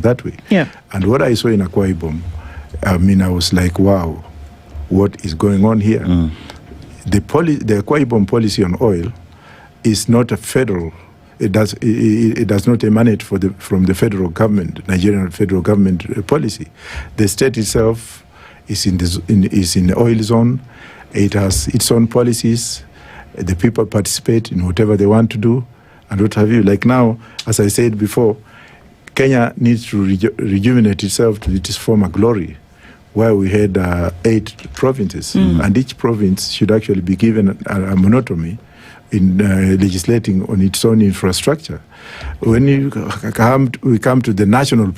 that way. Yeah. And what I saw in Akwa Ibom, I was like, wow, what is going on here? The Akwa Ibom policy on oil is not a federal. It does not emanate from the federal government, Nigerian federal government policy. The state itself is in the oil zone. It has its own policies. The people participate in whatever they want to do, and what have you. Like now, as I said before, Kenya needs to rejuvenate itself to its former glory, where we had 8 provinces, and each province should actually be given a monotomy in legislating on its own infrastructure. When we come to the national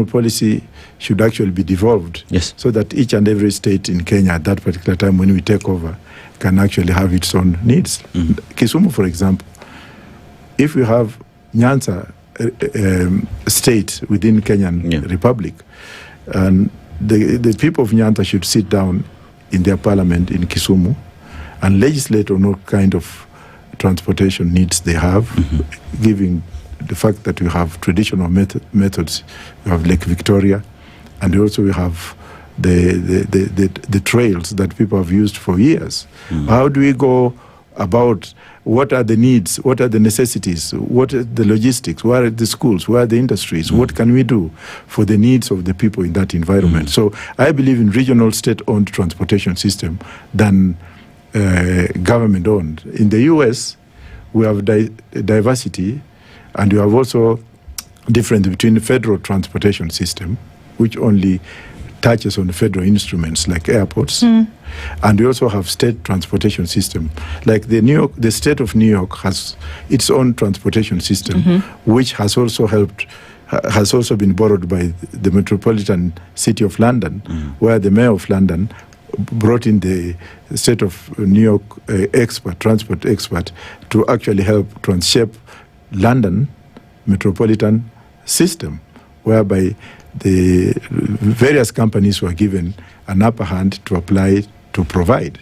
policy should actually be devolved, so that each and every state in Kenya at that particular time when we take over can actually have its own needs. Kisumu, for example, if we have Nyanza state within Kenyan Republic, and the people of Nyanza should sit down in their parliament in Kisumu and legislate on what kind of transportation needs they have, giving the fact that we have traditional methods. We have Lake Victoria, and also we have the trails that people have used for years. How do we go about what are the needs, what are the necessities, what are the logistics, where are the schools, where are the industries, what can we do for the needs of the people in that environment? So I believe in regional state-owned transportation system than government-owned. In the US, we have diversity, and you have also difference between the federal transportation system, which only touches on federal instruments like airports, and we also have state transportation system. Like the state of New York has its own transportation system, which has also been borrowed by the metropolitan city of London, where the mayor of London brought in the state of New York transport expert to actually help transshape London metropolitan system, whereby the various companies were given an upper hand to apply to provide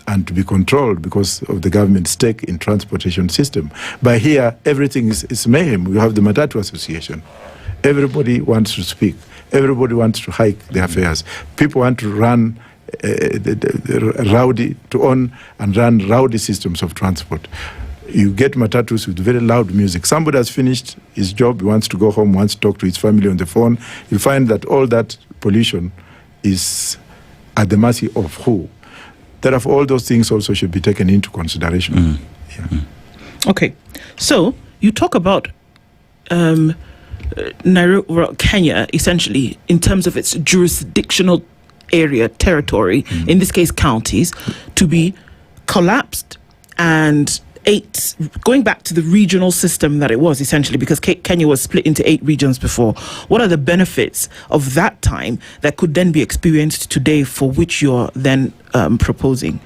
and to be controlled because of the government's stake in transportation system. But here, everything is mayhem. You have the Matatu Association. Everybody wants to speak. Everybody wants to hike their fares. People want to run rowdy systems of transport. You get matatus with very loud music. Somebody has finished his job, he wants to go home, wants to talk to his family on the phone. You find that all that pollution is at the mercy of who? Therefore, all those things also should be taken into consideration. Okay, so you talk about Nairobi, Kenya, essentially, in terms of its jurisdictional area, territory, in this case counties, to be collapsed and going back to the regional system that it was essentially, because Kenya was split into 8 regions before. What are the benefits of that time that could then be experienced today for which you're then proposing?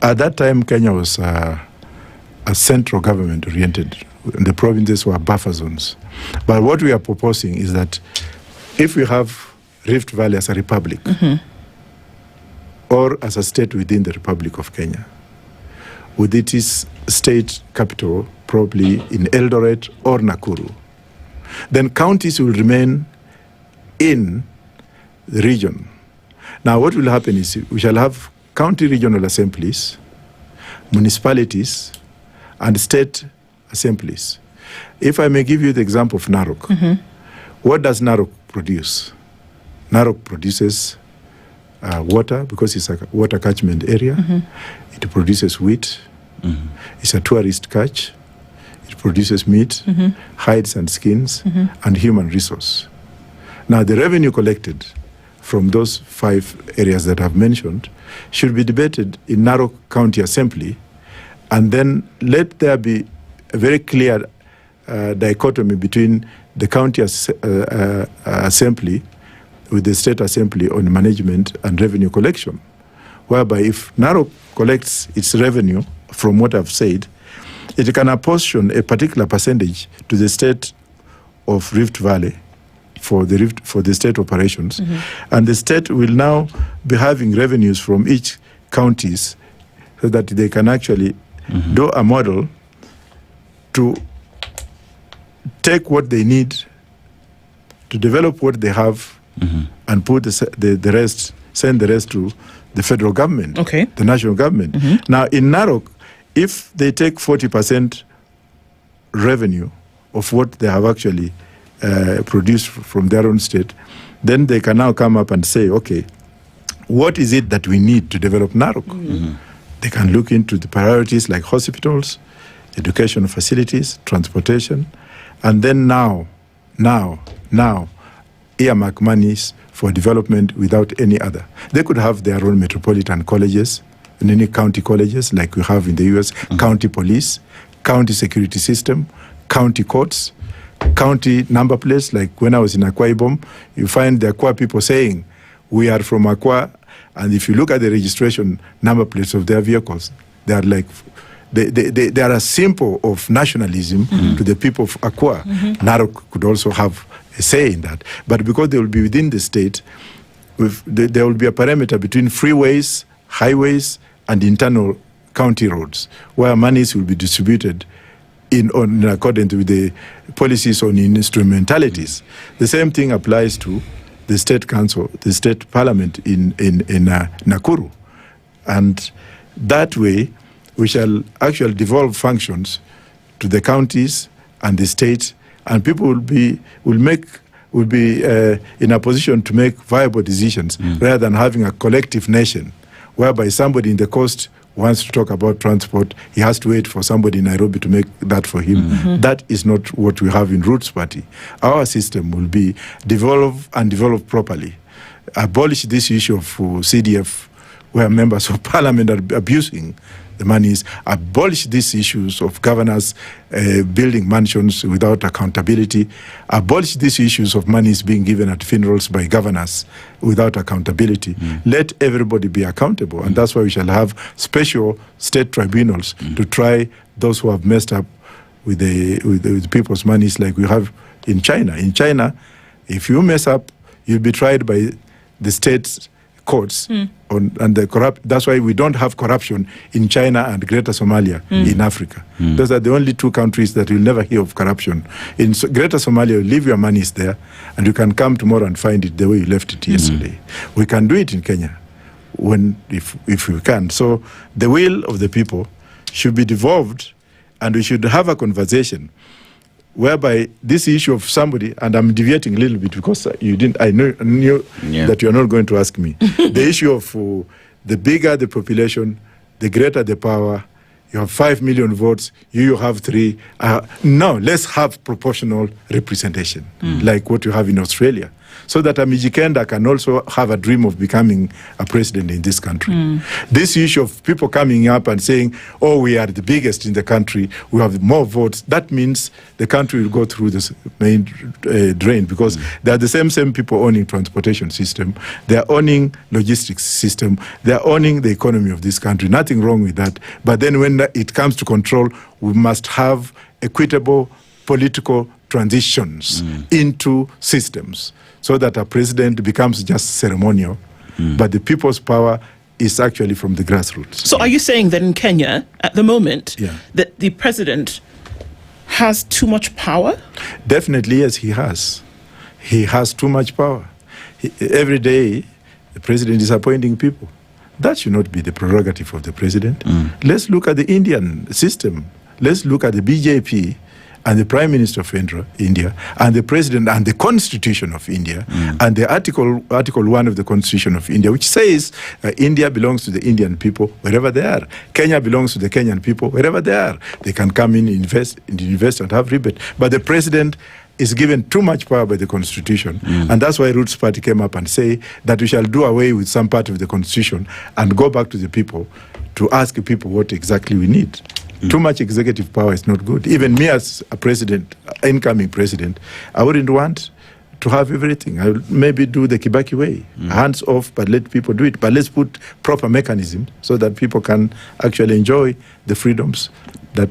At that time, Kenya was a central government oriented. The provinces were buffer zones. But what we are proposing is that if we have Rift Valley as a republic or as a state within the Republic of Kenya, with its state capital probably in Eldoret or Nakuru, then counties will remain in the region. Now what will happen is we shall have county regional assemblies, municipalities, and state assemblies. If I may give you the example of Narok, what does Narok produce? Narok produces water because it's a water catchment area. It produces wheat. It's a tourist catch. It produces meat, hides and skins, and human resource. Now, the revenue collected from those 5 areas that I've mentioned should be debated in Narok County Assembly, and then let there be a very clear dichotomy between the county assembly with the state assembly on management and revenue collection, whereby if Narok collects its revenue from what I've said, it can apportion a particular percentage to the state of Rift Valley for the state operations, and the state will now be having revenues from each counties so that they can actually do a model to take what they need to develop what they have and put the rest, send the rest to the federal government, the national government. Now, in Narok, if they take 40% revenue of what they have actually produced from their own state, then they can now come up and say, okay, what is it that we need to develop Narok? They can look into the priorities like hospitals, education facilities, transportation, and then now, earmark monies for development without any other. They could have their own metropolitan colleges and any county colleges like we have in the US, county police, county security system, county courts, county number plates. Like when I was in Akwa Ibom, you find the Akwa people saying, we are from Akwa, and if you look at the registration number plates of their vehicles, they are like, they are a symbol of nationalism to the people of Akwa. Narok could also have a say in that. But because they will be within the state, there will be a parameter between freeways, highways, and internal county roads, where monies will be distributed in accordance with the policies on instrumentalities. The same thing applies to the state council, the state parliament in Nakuru. And that way, we shall actually devolve functions to the counties and the states, and people will be in a position to make viable decisions rather than having a collective nation, whereby somebody in the coast wants to talk about transport, he has to wait for somebody in Nairobi to make that for him. That is not what we have in Roots Party. Our system will be develop properly. Abolish this issue of CDF, where members of parliament are abusing the monies. Abolish these issues of governors building mansions without accountability. Abolish these issues of monies being given at funerals by governors without accountability. Let everybody be accountable, and that's why we shall have special state tribunals to try those who have messed up with the people's monies, like we have in China. In China, if you mess up, you'll be tried by the state's courts and the corrupt. That's why we don't have corruption in China and Greater Somalia in Africa. Those are the only two countries that you'll never hear of corruption. In Greater Somalia, you leave your monies there, and you can come tomorrow and find it the way you left it yesterday. We can do it in Kenya if we can. So the will of the people should be devolved, and we should have a conversation whereby this issue of somebody, and I'm deviating a little bit because I knew that you're not going to ask me. The issue of the bigger the population, the greater the power. You have 5 million votes, you have 3. No, let's have proportional representation, like what you have in Australia, so that Mijikenda can also have a dream of becoming a president in this country. This issue of people coming up and saying, oh, we are the biggest in the country, we have more votes, that means the country will go through this main drain, because they are the same people owning transportation system, they are owning logistics system, they are owning the economy of this country. Nothing wrong with that. But then when it comes to control, we must have equitable political transitions into systems, so that a president becomes just ceremonial, but the people's power is actually from the grassroots. So are you saying that in Kenya, at the moment, that the president has too much power? Definitely, yes, he has. He has too much power. Every day, the president is appointing people. That should not be the prerogative of the president. Let's look at the Indian system. Let's look at the BJP and the Prime Minister of India, and the President, and the Constitution of India, and the Article 1 of the Constitution of India, which says India belongs to the Indian people wherever they are. Kenya belongs to the Kenyan people wherever they are. They can come in, invest and have rebate. But the President is given too much power by the Constitution, and that's why Roots Party came up and say that we shall do away with some part of the Constitution and go back to the people to ask the people what exactly we need. Too much executive power is not good. Even me as a president, incoming president, I wouldn't want to have everything. I would maybe do the Kibaki way, hands off, but let people do it. But let's put proper mechanism so that people can actually enjoy the freedoms that